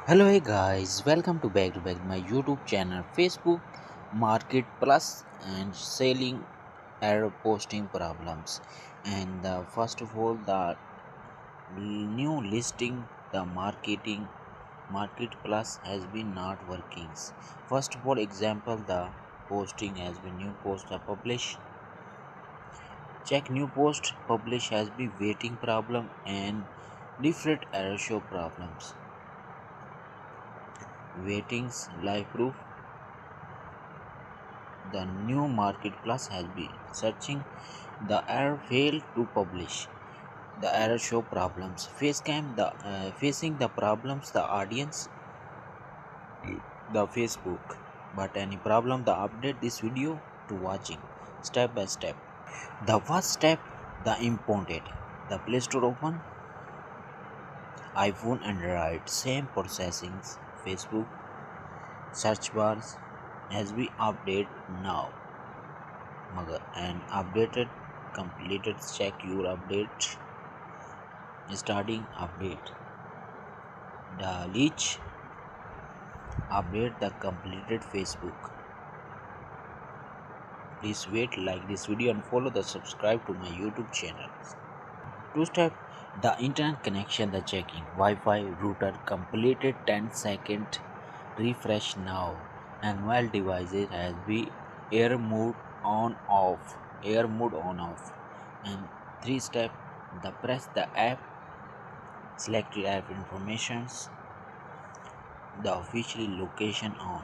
Hello, hey guys, welcome to back my YouTube channel, Facebook Market Plus and selling error posting problems. And first of all, the new listing, the Market Plus has been not working. First of all, example, the posting has been new post are published. Check new post publish has been waiting problem and different error show problems. Waitings live proof. The new Market Plus has been searching. The error failed to publish. The error show problems. Facecam facing the problems the audience the Facebook. But any problem the update this video to watching step by step. The first step the imported. The Play Store open. iPhone Android same processing. Facebook search bars has been updated now. मगर and updated completed check your update starting update the leech update the completed Facebook. Please wait, like this video and follow the subscribe to my YouTube channel. Two step the internet connection the checking Wi-Fi router completed 10-second refresh now and while devices has been air mode on off and three step the press the app select your app informations the official location on